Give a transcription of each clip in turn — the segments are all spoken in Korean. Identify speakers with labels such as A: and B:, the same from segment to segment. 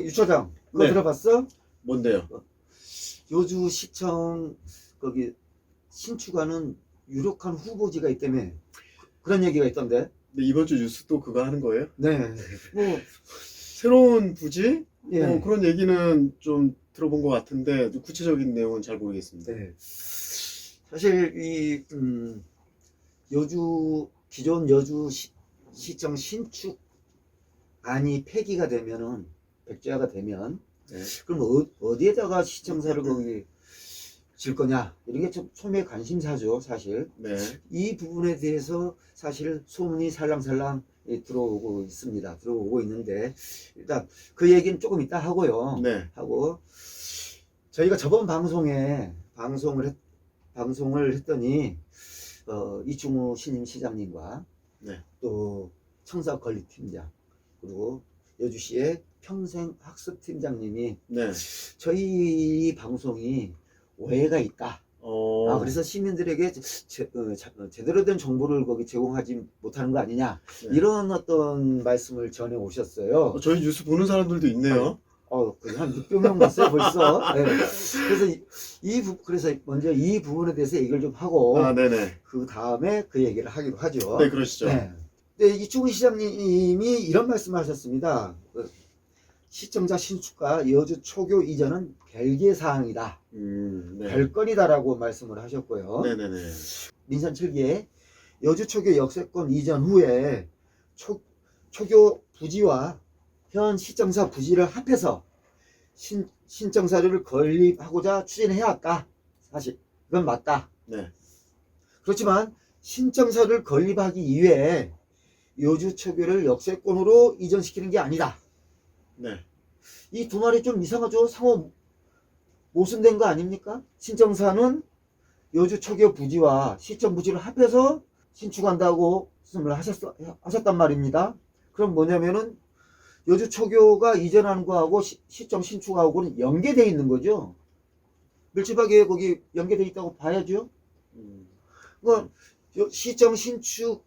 A: 유차장, 그거
B: 네.
A: 들어봤어?
B: 뭔데요?
A: 여주시청 거기 신축하는 유력한 후보지가 있다며 그런 얘기가 있던데.
B: 근데 이번 주 뉴스 또 그거 하는 거예요?
A: 네. 뭐
B: 새로운 부지?
A: 예.
B: 그런 얘기는 좀 들어본 것 같은데 구체적인 내용은 잘 모르겠습니다.
A: 네. 사실 이 여주 기존 여주시청 신축 안이 폐기가 되면은 백지화가 되면
B: 네.
A: 그럼 어디에다가 시청사를 거기 질 거냐 이런 게 좀 소매 관심사죠 사실.
B: 네.
A: 이 부분에 대해서 사실 소문이 살랑살랑 들어오고 있습니다. 들어오고 있는데 일단 그 얘기는 조금 이따 하고요.
B: 네.
A: 하고 저희가 저번 방송을 했더니 이충우 신임 시장님과
B: 네.
A: 또 청사관리팀장 그리고 여주시의 평생학습팀장님이
B: 네.
A: 저희 방송이 오해가 있다. 그래서 시민들에게 제대로 된 정보를 거기 제공하지 못하는 거 아니냐.
B: 네.
A: 이런 어떤 말씀을 전해 오셨어요.
B: 저희 뉴스 보는 사람들도 있네요.
A: 거의 한 600명 봤어요, 벌써. 네. 그래서 먼저 이 부분에 대해서 얘기를 좀 하고,
B: 네네.
A: 그 다음에 그 얘기를 하기로 하죠.
B: 네, 그러시죠.
A: 네. 근데 이충우 시장님이 이런 말씀을 하셨습니다. 시청자 신축과 여주 초교 이전은 별개 사항이다.
B: 네.
A: 별건이다라고 말씀을 하셨고요.
B: 네네네.
A: 민선 7기에 여주 초교 역세권 이전 후에 초교 부지와 현 시청사 부지를 합해서 신청사료를 건립하고자 추진해야 할까? 사실 그건 맞다.
B: 네.
A: 그렇지만 신청사를 건립하기 이외에 여주 초교를 역세권으로 이전시키는 게 아니다.
B: 네.
A: 이 두 말이 좀 이상하죠? 상호 모순된 거 아닙니까? 신청사는 여주 초교 부지와 시청 부지를 합해서 신축한다고 말씀을 하셨단 말입니다. 그럼 뭐냐면은 여주 초교가 이전하는 거하고 시청 신축하고는 연계되어 있는 거죠. 밀접하게 거기 연계되어 있다고 봐야죠. 그러니까 시청 신축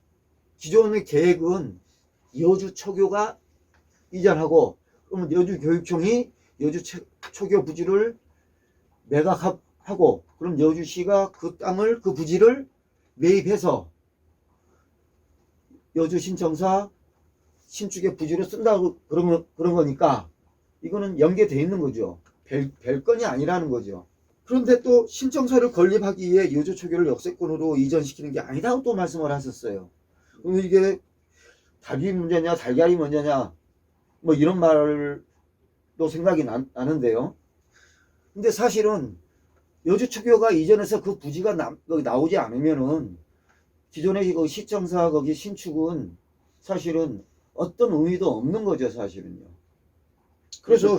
A: 기존의 계획은 여주 초교가 이전하고 그러면 여주 교육청이 여주 초교 부지를 매각하고 그럼 여주시가 그 땅을 그 부지를 매입해서 여주 신청사 신축의 부지로 쓴다고 그런 거니까 이거는 연계되어 있는 거죠. 별건이 아니라는 거죠. 그런데 또 신청사를 건립하기 위해 여주 초교를 역세권으로 이전시키는 게 아니라고 또 말씀을 하셨어요. 그럼 이게 닭이 문제냐 달걀이 문제냐 뭐 이런 말도 생각이 나는데요. 근데 사실은 여주 초교가 이전해서 그 부지가 나오지 않으면은 기존의 그 시청사 거기 신축은 사실은 어떤 의미도 없는 거죠, 사실은요. 그래서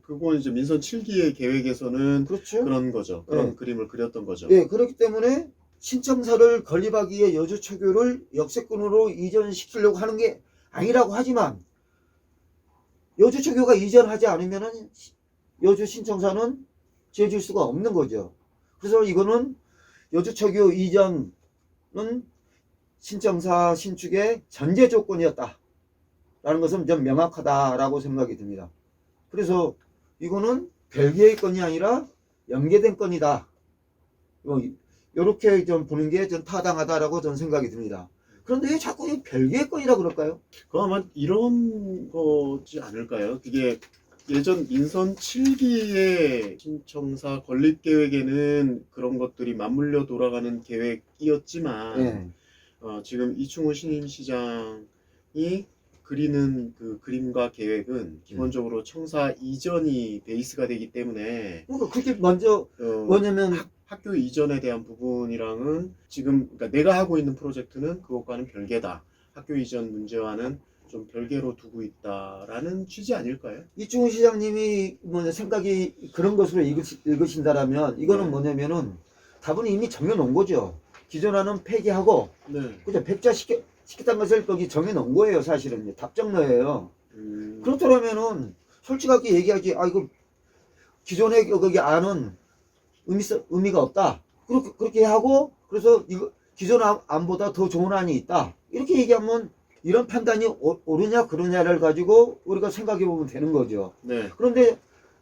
B: 그건 이제 민선 7기의 계획에서는
A: 그렇죠.
B: 그런 거죠. 그런 그림을 그렸던 거죠.
A: 그렇기 때문에 신청사를 건립하기 위해 여주 초교를 역세권으로 이전시키려고 하는 게 아니라고 하지만 여주 초교가 이전하지 않으면은 여주 신청사는 지어질 수가 없는 거죠. 그래서 이거는 여주 초교 이전은 신청사 신축의 전제 조건이었다. 라는 것은 좀 명확하다라고 생각이 듭니다. 그래서 이거는 별개의 건이 아니라 연계된 건이다. 이렇게 좀 보는 게 좀 타당하다라고 저는 생각이 듭니다. 그런데 왜 자꾸 별개의 건이라고 그럴까요?
B: 그거 아마 이런 거지 않을까요? 그게 예전 민선 7기의 신청사 건립 계획에는 그런 것들이 맞물려 돌아가는 계획이었지만 지금 이충우 신임 시장이 그리는 그 그림과 계획은 기본적으로 청사 이전이 베이스가 되기 때문에
A: 그렇게 먼저 뭐냐면
B: 학교 이전에 대한 부분이랑은 지금 그러니까 내가 하고 있는 프로젝트는 그것과는 별개다. 학교 이전 문제와는 좀 별개로 두고 있다라는 취지 아닐까요?
A: 이충우 시장님이 생각이 그런 것으로 읽으신다라면 이거는 뭐냐면은 답은 이미 정해놓은 거죠. 기존하는 폐기하고 그죠? 백자시켰다는 것을 거기 정해놓은 거예요. 사실은 답정너예요. 그렇더라면은 솔직하게 얘기하지. 이거 기존의 거기 안은 의미가 없다. 그렇게 하고 그래서 이거 기존 안보다 더 좋은 안이 있다. 이렇게 얘기하면 이런 판단이 옳으냐 그러냐를 가지고 우리가 생각해 보면 되는 거죠.
B: 네.
A: 그런데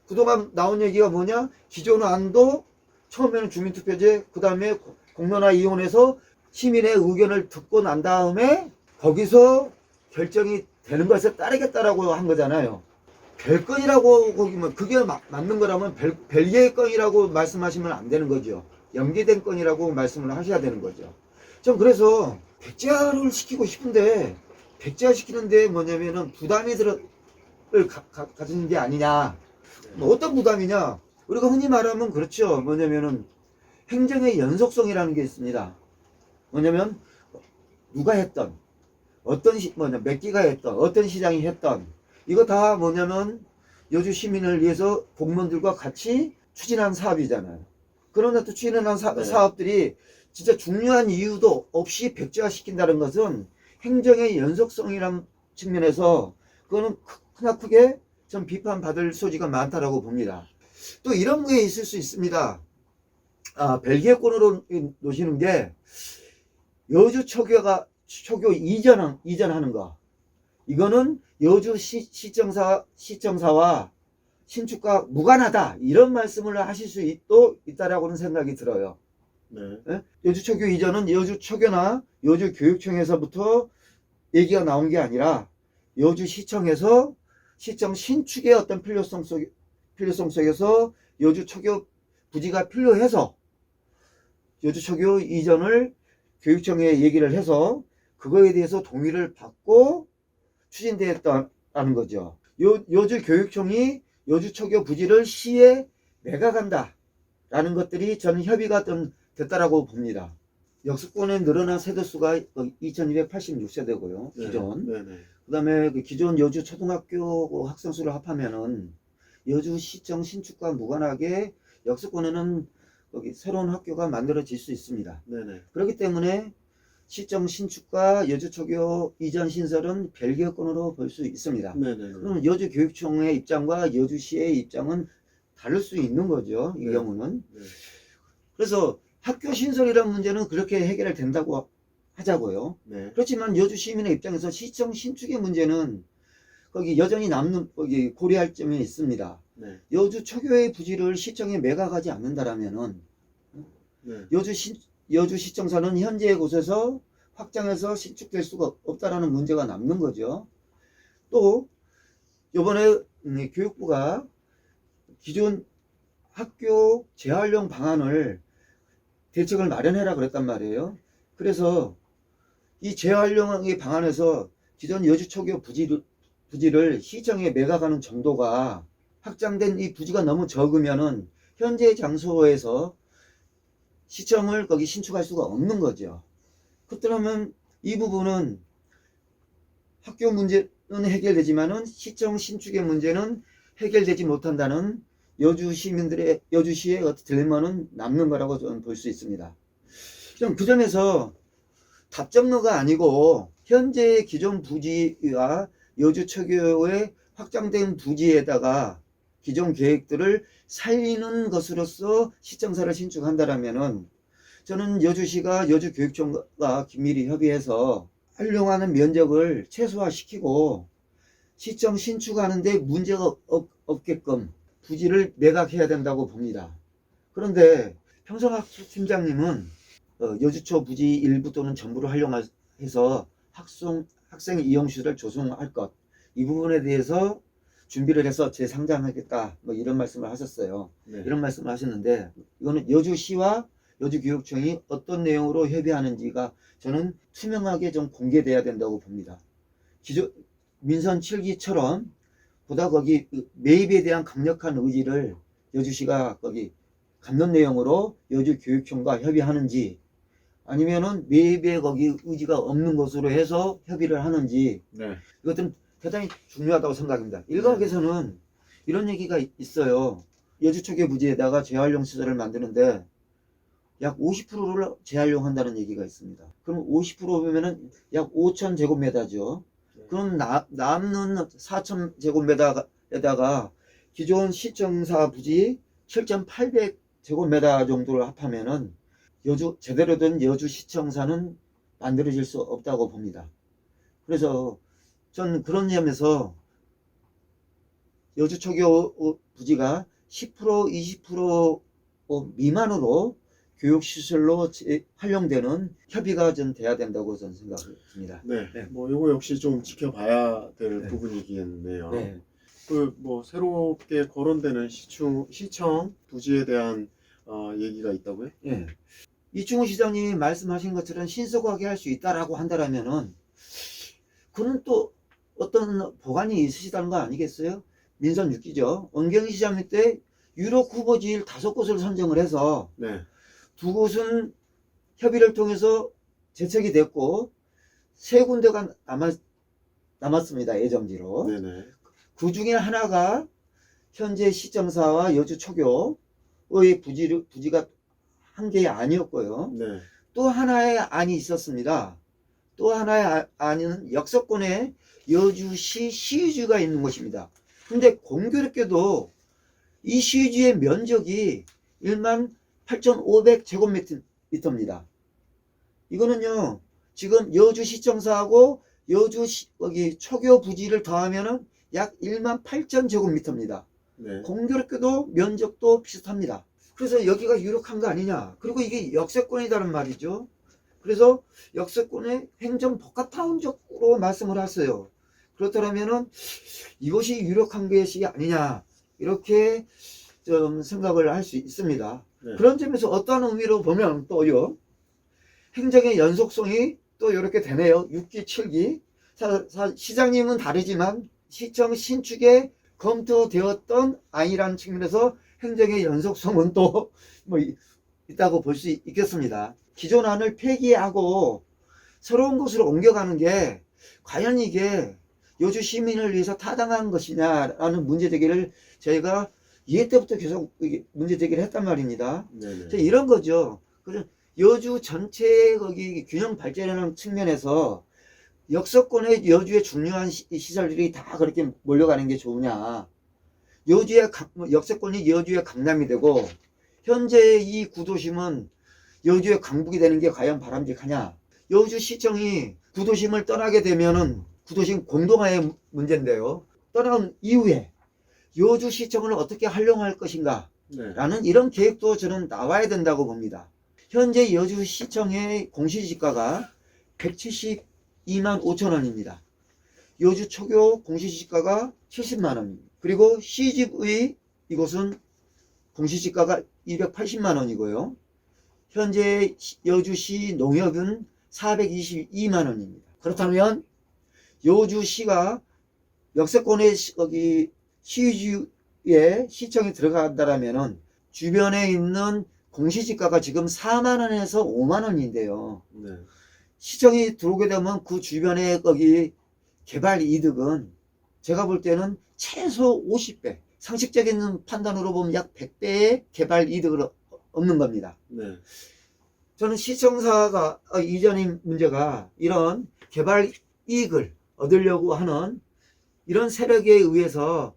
A: 그동안 나온 얘기가 뭐냐? 기존 안도 처음에는 주민투표제, 그 다음에 공론화 이혼해서 시민의 의견을 듣고 난 다음에 거기서 결정이 되는 것에 따르겠다라고 한 거잖아요. 별건이라고 거기면 그게 맞는 거라면 별개의 건이라고 말씀하시면 안 되는 거죠. 연계된 건이라고 말씀을 하셔야 되는 거죠. 전 그래서 백제화를 시키고 싶은데 백제화 시키는데 뭐냐면은 부담이 가지는 게 아니냐. 뭐 어떤 부담이냐? 우리가 흔히 말하면 그렇죠. 뭐냐면은 행정의 연속성이라는 게 있습니다. 뭐냐면 누가 했던 몇 기가 했던 어떤 시장이 했던 이거 다 뭐냐면 여주 시민을 위해서 공무원들과 같이 추진한 사업이잖아요. 그런데 또 추진한
B: 네.
A: 사업들이 진짜 중요한 이유도 없이 백제화 시킨다는 것은 행정의 연속성이라는 측면에서 그거는 크게 좀 비판받을 소지가 많다라고 봅니다. 또 이런 게 있을 수 있습니다. 벨기에권으로 놓으시는 게 여주 초교 이전하는 거. 이거는 여주 시청사와 신축과 무관하다. 이런 말씀을 하실 수 있다라고는 생각이 들어요.
B: 네.
A: 여주 초교 이전은 여주 초교나 여주 교육청에서부터 얘기가 나온 게 아니라 여주 시청에서 시청 신축의 어떤 필요성 속에서 여주 초교 부지가 필요해서 여주 초교 이전을 교육청에 얘기를 해서 그거에 대해서 동의를 받고 추진되었다는 거죠. 여주 교육청이 여주 초교 부지를 시에 매각한다라는 것들이 저는 협의가 좀 됐다라고 봅니다. 역수권에 늘어난 세대수가 2286세대고요. 기존.
B: 네. 네.
A: 그 다음에 기존 여주 초등학교 학생 수를 합하면은 여주 시청 신축과 무관하게 역수권에는 거기 새로운 학교가 만들어질 수 있습니다.
B: 네네.
A: 그렇기 때문에 시청 신축과 여주 초교 이전 신설은 별개건으로 볼 수 있습니다.
B: 네네.
A: 그럼 여주 교육청의 입장과 여주시의 입장은 다를 수 있는 거죠. 이
B: 네.
A: 경우는.
B: 네.
A: 그래서 학교 신설이라는 문제는 그렇게 해결된다고 하자고요.
B: 네.
A: 그렇지만 여주 시민의 입장에서 시청 신축의 문제는 거기 여전히 거기 고려할 점이 있습니다.
B: 네.
A: 여주 초교의 부지를 시청에 매각하지 않는다라면은
B: 네.
A: 여주 시청사는 현재의 곳에서 확장해서 신축될 수가 없다라는 문제가 남는 거죠. 또 이번에 교육부가 기존 학교 재활용 방안을 대책을 마련해라 그랬단 말이에요. 그래서 이 재활용의 방안에서 기존 여주 초교 부지를 시청에 매각하는 정도가 확장된 이 부지가 너무 적으면은 현재 장소에서 시청을 거기 신축할 수가 없는 거죠. 그렇다면 이 부분은 학교 문제는 해결되지만은 시청 신축의 문제는 해결되지 못한다는 여주시의 어떤 딜레마는 남는 거라고 저는 볼 수 있습니다. 그 점에서 답정너가 아니고 현재의 기존 부지와 여주 초교의 확장된 부지에다가 기존 계획들을 살리는 것으로서 시청사를 신축한다라면은 저는 여주시가 여주교육청과 긴밀히 협의해서 활용하는 면적을 최소화시키고 시청 신축하는데 문제가 없게끔 부지를 매각해야 된다고 봅니다. 그런데 평성학 팀장님은 여주초 부지 일부 또는 전부를 활용해서 학생 이용시설을 조성할 것, 이 부분에 대해서 준비를 해서 재상장하겠다 뭐 이런 말씀을 하셨어요.
B: 네.
A: 이런 말씀을 하셨는데 이거는 여주시와 여주교육청이 어떤 내용으로 협의하는지가 저는 투명하게 좀 공개돼야 된다고 봅니다. 기존 민선 7기처럼 보다 거기 매입에 대한 강력한 의지를 여주시가 거기 갖는 내용으로 여주교육청과 협의하는지 아니면은 매입에 거기 의지가 없는 것으로 해서 협의를 하는지
B: 네.
A: 이것들은 대단히 중요하다고 생각합니다. 일각에서는 이런 얘기가 있어요. 여주초교 부지에다가 재활용 시설을 만드는데 약 50%를 재활용한다는 얘기가 있습니다. 그럼 50%면은 약 5,000제곱미터죠. 그럼 남는 4,000제곱미터에다가 기존 시청사 부지 7,800제곱미터 정도를 합하면은 제대로 된 여주 시청사는 만들어질 수 없다고 봅니다. 그래서 전 그런 점에서 여주 초교 부지가 10% 20% 미만으로 교육시설로 활용되는 협의가 좀 돼야 된다고 저는 생각합니다.
B: 네,
A: 네.
B: 뭐 이거 역시 좀 지켜봐야 될
A: 네.
B: 부분이겠네요.
A: 네.
B: 그 뭐 새롭게 거론되는 시청 부지에 대한 얘기가 있다고요?
A: 예. 이충우 시장님이 말씀하신 것처럼 신속하게 할 수 있다라고 한다면은 그는 또 어떤 보관이 있으시다는 거 아니겠어요? 민선 6기죠. 원경희 시장님 때 유력 후보지를 5곳을 선정을 해서
B: 네,
A: 2곳은 협의를 통해서 제척이 됐고 3군데가 남았습니다. 예정지로.
B: 네네.
A: 그 중에 하나가 현재 시청사와 여주 초교의 부지가 한 개의 아니었고요.
B: 네,
A: 또 하나의 안이 있었습니다. 또 하나의 안은 역서권에 여주시 시유지가 있는 곳입니다. 근데 공교롭게도 이 시유지의 면적이 18,500제곱미터입니다. 이거는요, 지금 여주시청사하고 여기 초교 부지를 더하면은 약 18,000제곱미터입니다.
B: 네.
A: 공교롭게도 면적도 비슷합니다. 그래서 여기가 유력한 거 아니냐. 그리고 이게 역세권이라는 말이죠. 그래서 역세권의 행정복합타운적으로 말씀을 하세요. 그렇다면은 이것이 유력한 것이 아니냐. 이렇게 좀 생각을 할 수 있습니다.
B: 네.
A: 그런 점에서 어떠한 의미로 보면 또요. 행정의 연속성이 또 이렇게 되네요. 6기, 7기. 시장님은 다르지만 시청 신축에 검토되었던 안이라는 측면에서 행정의 연속성은 또 뭐 있다고 볼 수 있겠습니다. 기존 안을 폐기하고 새로운 곳으로 옮겨가는 게 과연 이게 여주 시민을 위해서 타당한 것이냐라는 문제 제기를 저희가 2회 때부터 계속 문제 제기를 했단 말입니다.
B: 네네.
A: 이런 거죠. 그래서 여주 전체의 거기 균형 발전이라는 측면에서 역서권의 여주의 중요한 시설들이 다 그렇게 몰려가는 게 좋으냐. 역세권이 여주의 강남이 되고 현재 이 구도심은 여주의 강북이 되는 게 과연 바람직하냐. 여주시청이 구도심을 떠나게 되면은 구도심 공동화의 문제인데요. 떠난 이후에 여주시청을 어떻게 활용할 것인가
B: 네.
A: 라는 이런 계획도 저는 나와야 된다고 봅니다. 현재 여주시청의 공시지가가 172만 5천 원입니다. 여주 초교 공시지가가 70만 원입니다. 그리고 시집의 이곳은 공시지가가 280만 원이고요. 현재 여주시 농협은 422만 원입니다. 그렇다면 여주시가 역세권의 여기 시주에 시청이 들어간다라면은 주변에 있는 공시지가가 지금 4만 원에서 5만 원인데요.
B: 네.
A: 시청이 들어오게 되면 그 주변에 거기 개발 이득은 제가 볼 때는 최소 50배, 상식적인 판단으로 보면 약 100배의 개발 이득을 얻는 겁니다.
B: 네.
A: 저는 시청사가 이전인 문제가 이런 개발 이익을 얻으려고 하는 이런 세력에 의해서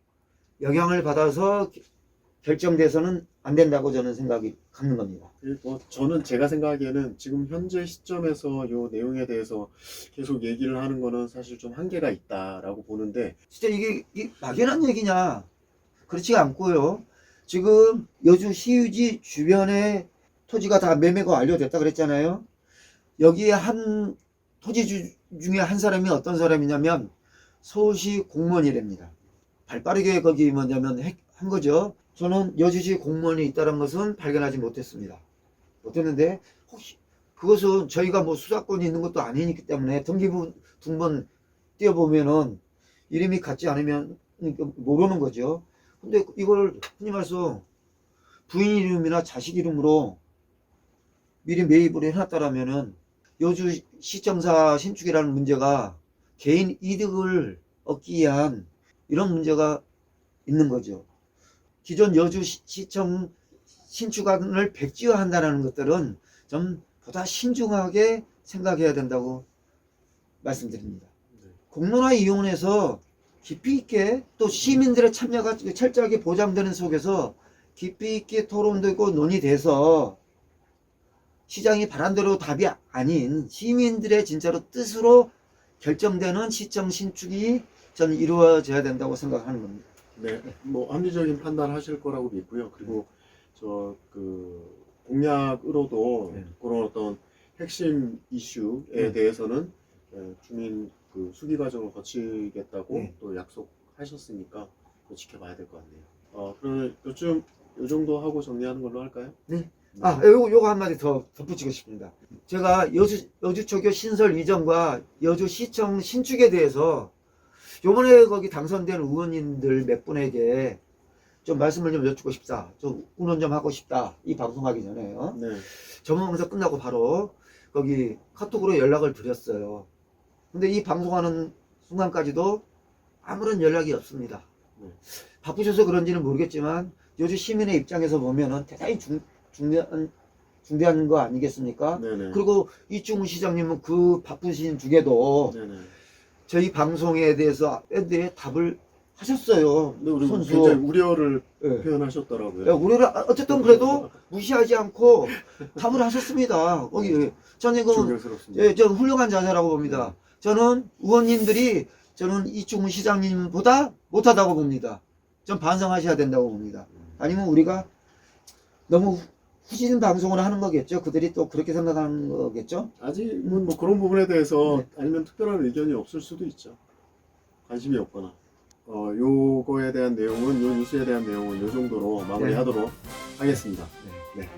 A: 영향을 받아서 결정돼서는 안 된다고 저는 생각이 갖는 겁니다.
B: 뭐 저는 제가 생각하기에는 지금 현재 시점에서 이 내용에 대해서 계속 얘기를 하는 거는 사실 좀 한계가 있다라고 보는데
A: 진짜 이게 막연한 얘기냐? 그렇지가 않고요. 지금 여주 시유지 주변에 토지가 다 매매가 완료됐다 그랬잖아요. 여기에 한 토지 중에 한 사람이 어떤 사람이냐면 서울시 공무원이랍니다. 발빠르게 거기 뭐냐면 한 거죠. 저는 여주시 공무원이 있다는 것은 발견하지 못했습니다. 못했는데 혹시 그것은 저희가 뭐 수사권이 있는 것도 아니기 때문에 등기부 등본 띄워보면은 이름이 같지 않으면 모르는 거죠. 근데 이걸 흔히 말해서 부인 이름이나 자식 이름으로 미리 매입을 해놨다라면은 여주시청사 신축이라는 문제가 개인 이득을 얻기 위한 이런 문제가 있는 거죠. 기존 여주시청 신축안을 백지화한다는 것들은 좀 보다 신중하게 생각해야 된다고 말씀드립니다. 공론화 이용해서 깊이 있게 또 시민들의 참여가 철저하게 보장되는 속에서 깊이 있게 토론되고 논의돼서 시장이 바란대로 답이 아닌 시민들의 진짜로 뜻으로 결정되는 시청 신축이 저는 이루어져야 된다고 생각하는 겁니다.
B: 네, 뭐 합리적인 판단하실 거라고 믿고요. 그리고 저 그 공약으로도
A: 네.
B: 그런 어떤 핵심 이슈에
A: 네.
B: 대해서는 주민 그 수기 과정을 거치겠다고
A: 네.
B: 또 약속하셨으니까 또 지켜봐야 될 것 같네요. 그러면 요 정도 하고 정리하는 걸로 할까요?
A: 네. 요거 한마디 더 덧붙이고 싶습니다. 제가 여주초교 신설 이전과 여주시청 신축에 대해서 요번에 거기 당선된 의원님들 몇 분에게 좀 말씀을 좀 여쭙고 싶다. 좀 의논 좀 하고 싶다. 이 방송하기 전에요.
B: 네.
A: 전문검사 끝나고 바로 거기 카톡으로 연락을 드렸어요. 근데 이 방송하는 순간까지도 아무런 연락이 없습니다.
B: 네.
A: 바쁘셔서 그런지는 모르겠지만 요즘 시민의 입장에서 보면은 대단히 중대한 거 아니겠습니까?
B: 네네.
A: 그리고 이충우 시장님은 그 바쁘신 중에도
B: 네네.
A: 저희 방송에 대해서 밴드에 답을 하셨어요.
B: 근데 우리
A: 선수.
B: 굉장히 우려를
A: 예.
B: 표현하셨더라고요.
A: 예, 우리를 어쨌든 그래도 무시하지 않고 답을 하셨습니다. 거기 저는 이거
B: 존경스럽습니다.
A: 예, 저는 훌륭한 자세라고 봅니다. 저는 의원님들이 저는 이충우 시장님보다 못하다고 봅니다. 전 반성하셔야 된다고 봅니다. 아니면 우리가 너무 후진 방송을 하는 거겠죠. 그들이 또 그렇게 생각하는 거겠죠.
B: 아직은 뭐 그런 부분에 대해서
A: 네.
B: 아니면 특별한 의견이 없을 수도 있죠. 관심이 없거나. 요거에 대한 내용은, 요 뉴스에 대한 내용은 요 정도로 마무리하도록 하겠습니다.
A: 네.
B: 네.